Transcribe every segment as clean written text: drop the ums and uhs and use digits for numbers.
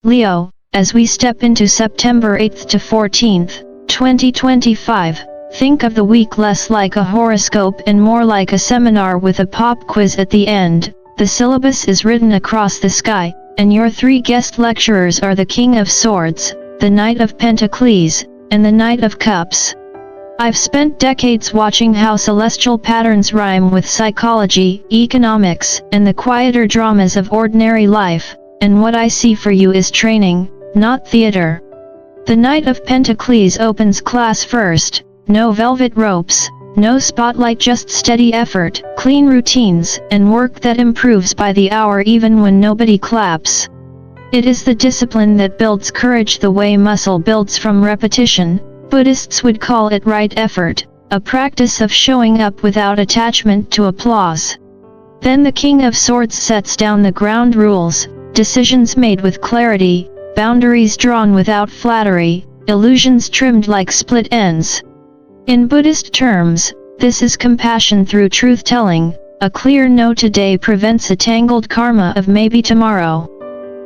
Leo, as we step into September 8th to 14th, 2025, think of the week less like a horoscope and more like a seminar with a pop quiz at the end. The syllabus is written across the sky, and your three guest lecturers are the King of Swords, the Knight of Pentacles, and the Knight of Cups. I've spent decades watching how celestial patterns rhyme with psychology, economics, and the quieter dramas of ordinary life, and what I see for you is training, not theater. The Knight of Pentacles opens class first. No velvet ropes, no spotlight, just steady effort, clean routines, and work that improves by the hour even when nobody claps. It is the discipline that builds courage the way muscle builds from repetition. Buddhists would call it right effort, a practice of showing up without attachment to applause. Then the King of Swords sets down the ground rules, decisions made with clarity, boundaries drawn without flattery, illusions trimmed like split ends. In Buddhist terms, this is compassion through truth-telling. A clear no today prevents a tangled karma of maybe tomorrow.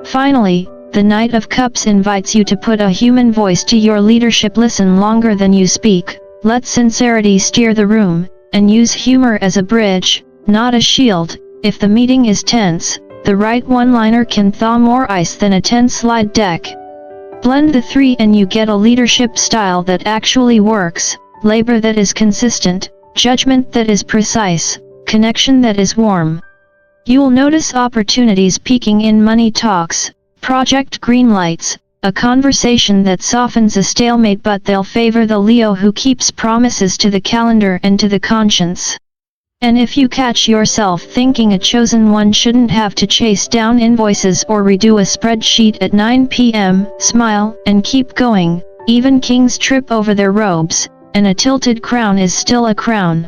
Finally, the Knight of Cups invites you to put a human voice to your leadership. Listen longer than you speak, let sincerity steer the room, and use humor as a bridge, not a shield. If the meeting is tense, the right one-liner can thaw more ice than a 10-slide deck. Blend the three and you get a leadership style that actually works. Labor that is consistent, judgment that is precise, connection that is warm. You'll notice opportunities peeking in money talks, project greenlights, a conversation that softens a stalemate, but they'll favor the Leo who keeps promises to the calendar and to the conscience. And if you catch yourself thinking a chosen one shouldn't have to chase down invoices or redo a spreadsheet at 9 p.m., smile and keep going. Even kings trip over their robes, and a tilted crown is still a crown.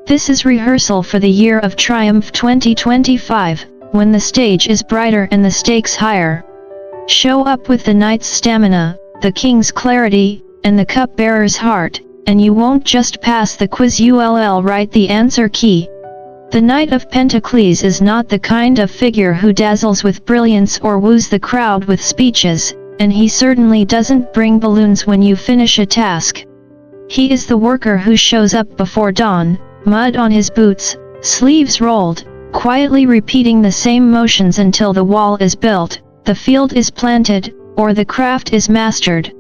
This is rehearsal for the year of triumph 2025, when the stage is brighter and the stakes higher. Show up with the knight's stamina, the king's clarity, and the cupbearer's heart, and you won't just pass the quiz, you'll write the answer key. The Knight of Pentacles is not the kind of figure who dazzles with brilliance or woos the crowd with speeches, and he certainly doesn't bring balloons when you finish a task. He is the worker who shows up before dawn, mud on his boots, sleeves rolled, quietly repeating the same motions until the wall is built, the field is planted, or the craft is mastered.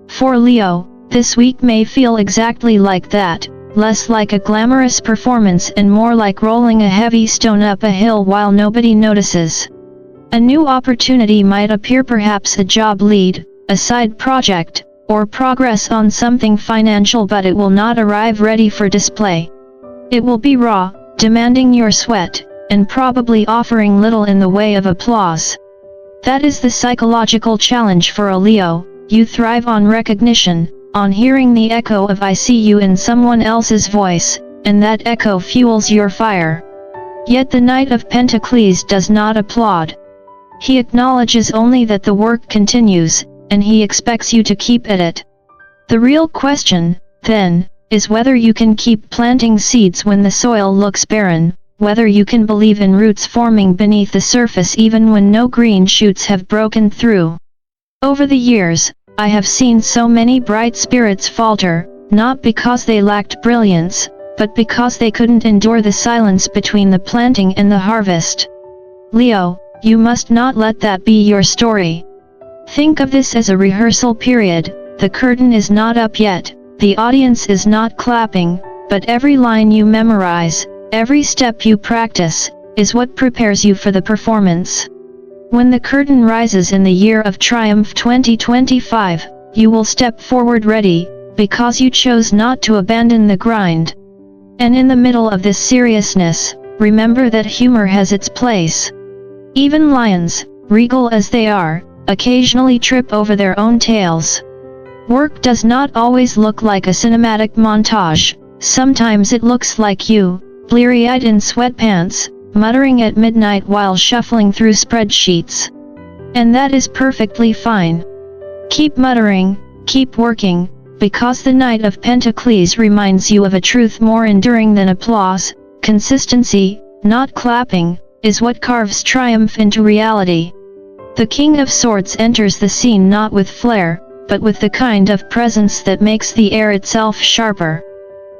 For Leo, this week may feel exactly like that, less like a glamorous performance and more like rolling a heavy stone up a hill while nobody notices. A new opportunity might appear, perhaps a job lead, a side project, or progress on something financial, but it will not arrive ready for display. It will be raw, demanding your sweat, and probably offering little in the way of applause. That is the psychological challenge for a Leo. You thrive on recognition, on hearing the echo of "I see you" in someone else's voice, and that echo fuels your fire. Yet the Knight of Pentacles does not applaud. He acknowledges only that the work continues, and he expects you to keep at it. The real question, then, is whether you can keep planting seeds when the soil looks barren, whether you can believe in roots forming beneath the surface even when no green shoots have broken through. Over the years, I have seen so many bright spirits falter, not because they lacked brilliance, but because they couldn't endure the silence between the planting and the harvest. Leo, you must not let that be your story. Think of this as a rehearsal period. The curtain is not up yet, the audience is not clapping, but every line you memorize, every step you practice, is what prepares you for the performance. When the curtain rises in the year of triumph 2025, you will step forward ready, because you chose not to abandon the grind. And in the middle of this seriousness, remember that humor has its place. Even lions, regal as they are, occasionally trip over their own tails. Work does not always look like a cinematic montage. Sometimes it looks like you, bleary-eyed in sweatpants, muttering at midnight while shuffling through spreadsheets. And that is perfectly fine. Keep muttering, keep working, because the Knight of Pentacles reminds you of a truth more enduring than applause. Consistency, not clapping, is what carves triumph into reality. The King of Swords enters the scene not with flair, but with the kind of presence that makes the air itself sharper.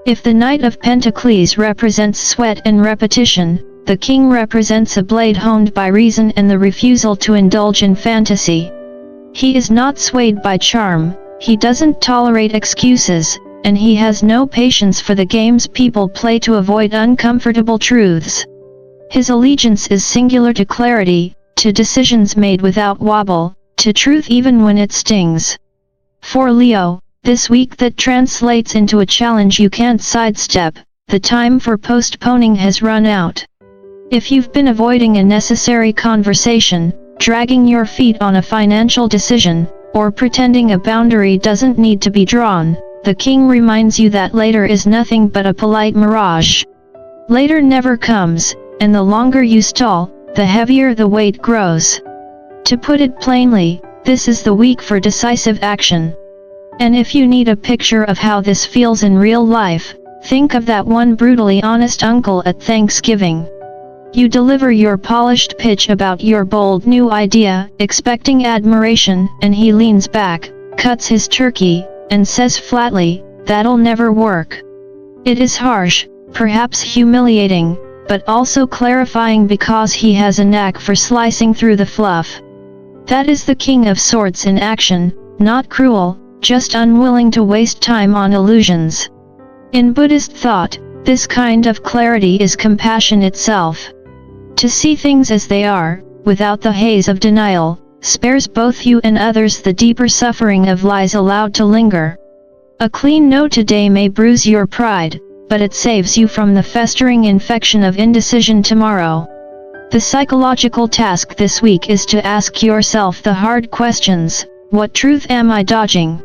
If the Knight of Pentacles represents sweat and repetition, the King represents a blade honed by reason and the refusal to indulge in fantasy. He is not swayed by charm, he doesn't tolerate excuses, and he has no patience for the games people play to avoid uncomfortable truths. His allegiance is singular to clarity, to decisions made without wobble, to truth even when it stings. For Leo, this week that translates into a challenge you can't sidestep, the time for postponing has run out. If you've been avoiding a necessary conversation, dragging your feet on a financial decision, or pretending a boundary doesn't need to be drawn, the King reminds you that later is nothing but a polite mirage. Later never comes, and the longer you stall, the heavier the weight grows. To put it plainly, this is the week for decisive action. And if you need a picture of how this feels in real life, think of that one brutally honest uncle at Thanksgiving. You deliver your polished pitch about your bold new idea, expecting admiration, and he leans back, cuts his turkey, and says flatly, "That'll never work." It is harsh, perhaps humiliating, but also clarifying because he has a knack for slicing through the fluff. That is the King of Swords in action, not cruel, just unwilling to waste time on illusions. In Buddhist thought, this kind of clarity is compassion itself. To see things as they are, without the haze of denial, spares both you and others the deeper suffering of lies allowed to linger. A clean no today may bruise your pride, but it saves you from the festering infection of indecision tomorrow. The psychological task this week is to ask yourself the hard questions: what truth am I dodging?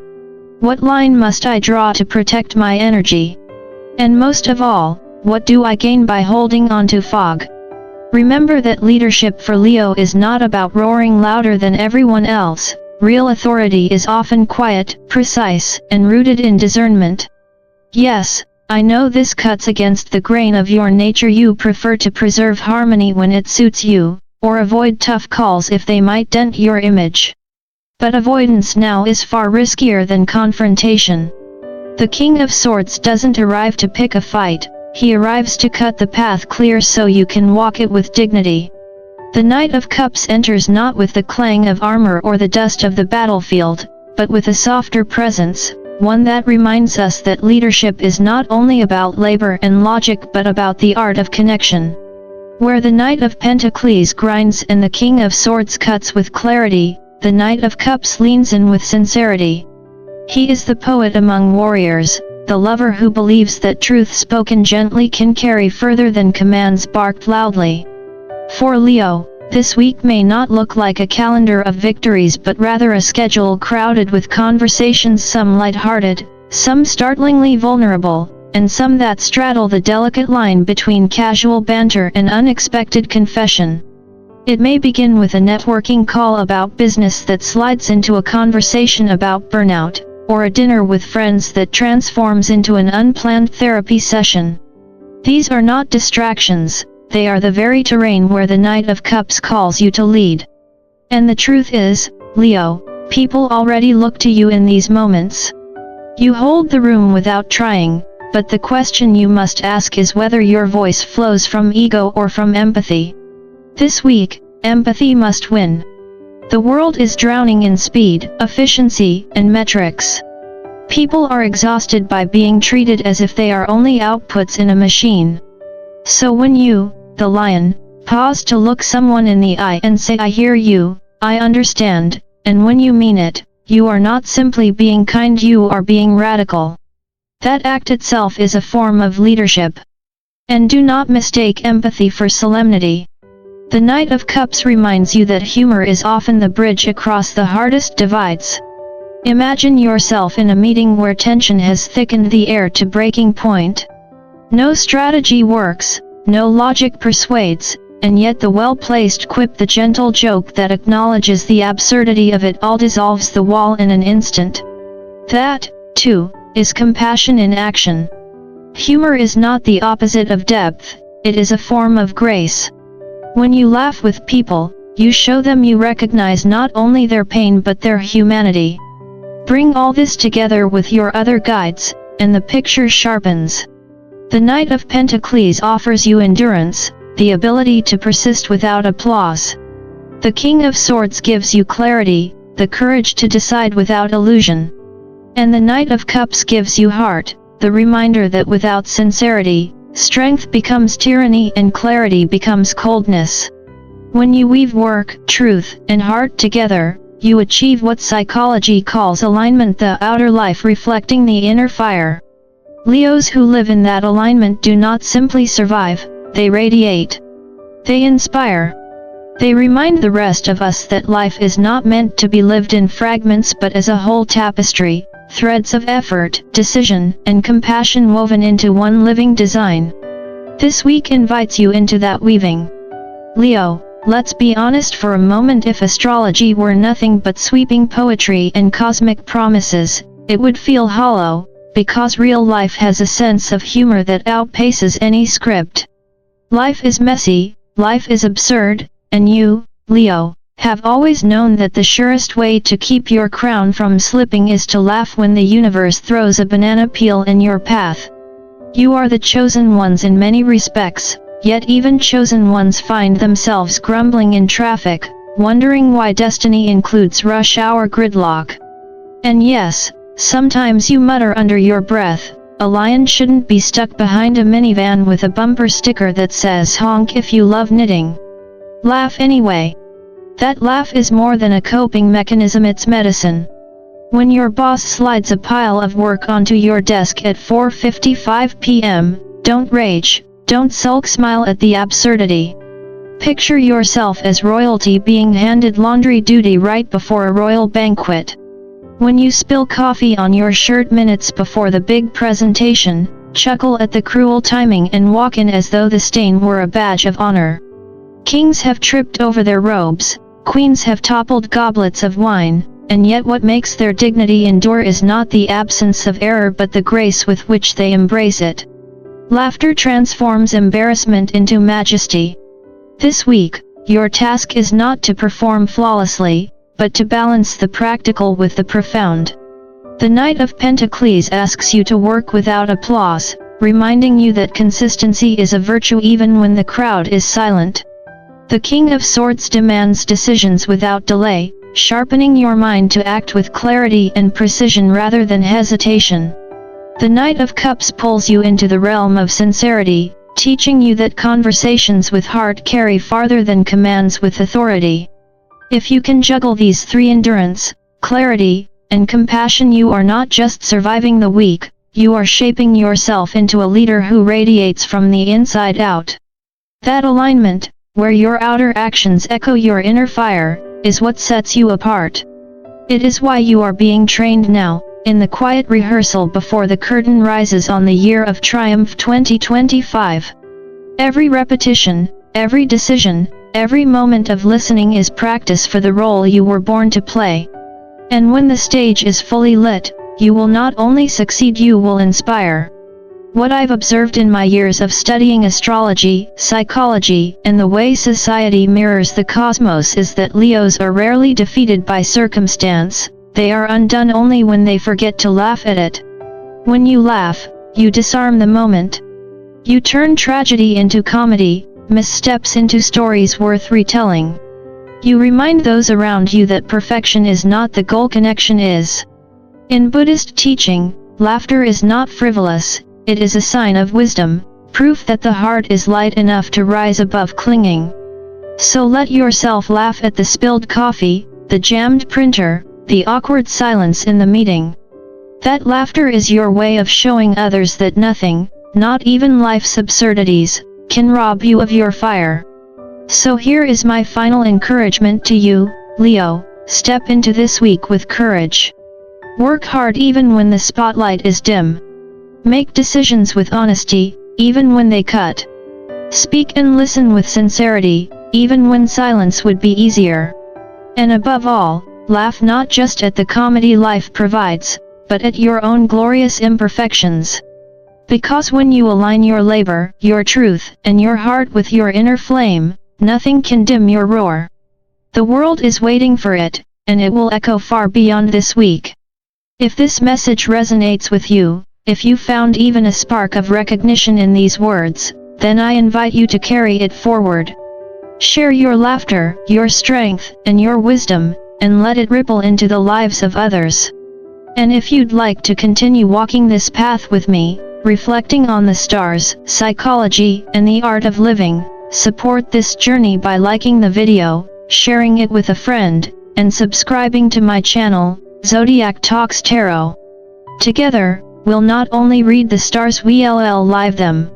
What line must I draw to protect my energy? And most of all, what do I gain by holding on to fog? Remember that leadership for Leo is not about roaring louder than everyone else. Real authority is often quiet, precise, and rooted in discernment. Yes, I know this cuts against the grain of your nature. You prefer to preserve harmony when it suits you, or avoid tough calls if they might dent your image. But avoidance now is far riskier than confrontation. The King of Swords doesn't arrive to pick a fight, he arrives to cut the path clear so you can walk it with dignity. The Knight of Cups enters not with the clang of armor or the dust of the battlefield, but with a softer presence, one that reminds us that leadership is not only about labor and logic but about the art of connection. Where the Knight of Pentacles grinds and the King of Swords cuts with clarity, the Knight of Cups leans in with sincerity. He is the poet among warriors, the lover who believes that truth spoken gently can carry further than commands barked loudly. For Leo, this week may not look like a calendar of victories but rather a schedule crowded with conversations, some light-hearted, some startlingly vulnerable, and some that straddle the delicate line between casual banter and unexpected confession. It may begin with a networking call about business that slides into a conversation about burnout, or a dinner with friends that transforms into an unplanned therapy session. These are not distractions, they are the very terrain where the Knight of Cups calls you to lead. And the truth is, Leo, people already look to you in these moments. You hold the room without trying, but the question you must ask is whether your voice flows from ego or from empathy. This week, empathy must win. The world is drowning in speed, efficiency, and metrics. People are exhausted by being treated as if they are only outputs in a machine. So when you, the lion, pause to look someone in the eye and say, "I hear you, I understand," and when you mean it, you are not simply being kind, you are being radical. That act itself is a form of leadership. And do not mistake empathy for solemnity. The Knight of Cups reminds you that humor is often the bridge across the hardest divides. Imagine yourself in a meeting where tension has thickened the air to breaking point. No strategy works, no logic persuades, and yet the well-placed quip, the gentle joke that acknowledges the absurdity of it all, dissolves the wall in an instant. That, too, is compassion in action. Humor is not the opposite of depth, it is a form of grace. When you laugh with people, you show them you recognize not only their pain but their humanity. Bring all this together with your other guides, and the picture sharpens. The Knight of Pentacles offers you endurance, the ability to persist without applause. The King of Swords gives you clarity, the courage to decide without illusion. And the Knight of Cups gives you heart, the reminder that without sincerity, strength becomes tyranny and clarity becomes coldness. When you weave work, truth, and heart together, you achieve what psychology calls alignment, the outer life reflecting the inner fire. Leos who live in that alignment do not simply survive, they radiate. They inspire. They remind the rest of us that life is not meant to be lived in fragments but as a whole tapestry, threads of effort, decision, and compassion woven into one living design. This week invites you into that weaving. Leo, let's be honest for a moment. If astrology were nothing but sweeping poetry and cosmic promises, it would feel hollow, because real life has a sense of humor that outpaces any script. Life is messy, life is absurd, and you, Leo, have always known that the surest way to keep your crown from slipping is to laugh when the universe throws a banana peel in your path. You are the chosen ones in many respects, yet even chosen ones find themselves grumbling in traffic, wondering why destiny includes rush hour gridlock. And yes, sometimes you mutter under your breath, a lion shouldn't be stuck behind a minivan with a bumper sticker that says honk if you love knitting. Laugh anyway. That laugh is more than a coping mechanism, it's medicine. When your boss slides a pile of work onto your desk at 4:55 p.m., don't rage, don't sulk, smile at the absurdity. Picture yourself as royalty being handed laundry duty right before a royal banquet. When you spill coffee on your shirt minutes before the big presentation, chuckle at the cruel timing and walk in as though the stain were a badge of honor. Kings have tripped over their robes, queens have toppled goblets of wine, and yet what makes their dignity endure is not the absence of error but the grace with which they embrace it. Laughter transforms embarrassment into majesty. This week, your task is not to perform flawlessly, but to balance the practical with the profound. The Knight of Pentacles asks you to work without applause, reminding you that consistency is a virtue even when the crowd is silent. The King of Swords demands decisions without delay, sharpening your mind to act with clarity and precision rather than hesitation. The Knight of Cups pulls you into the realm of sincerity, teaching you that conversations with heart carry farther than commands with authority. If you can juggle these three, endurance, clarity, and compassion, you are not just surviving the week, you are shaping yourself into a leader who radiates from the inside out. That alignment, where your outer actions echo your inner fire, is what sets you apart. It is why you are being trained now, in the quiet rehearsal before the curtain rises on the year of triumph 2025. Every repetition, every decision, every moment of listening is practice for the role you were born to play. And when the stage is fully lit, you will not only succeed, you will inspire. What I've observed in my years of studying astrology, psychology, and the way society mirrors the cosmos is that Leos are rarely defeated by circumstance, they are undone only when they forget to laugh at it. When you laugh, you disarm the moment. You turn tragedy into comedy, missteps into stories worth retelling. You remind those around you that perfection is not the goal, connection is. In Buddhist teaching, laughter is not frivolous. It is a sign of wisdom, proof that the heart is light enough to rise above clinging. So let yourself laugh at the spilled coffee, the jammed printer, the awkward silence in the meeting. That laughter is your way of showing others that nothing, not even life's absurdities, can rob you of your fire. So here is my final encouragement to you, Leo, step into this week with courage. Work hard even when the spotlight is dim. Make decisions with honesty, even when they cut. Speak and listen with sincerity, even when silence would be easier. And above all, laugh not just at the comedy life provides, but at your own glorious imperfections. Because when you align your labor, your truth, and your heart with your inner flame, nothing can dim your roar. The world is waiting for it, and it will echo far beyond this week. If this message resonates with you, if you found even a spark of recognition in these words, then I invite you to carry it forward. Share your laughter, your strength, and your wisdom, and let it ripple into the lives of others. And if you'd like to continue walking this path with me, reflecting on the stars, psychology, and the art of living, support this journey by liking the video, sharing it with a friend, and subscribing to my channel, Zodiac Talks Tarot. Together, we'll not only read the stars, we'll live them.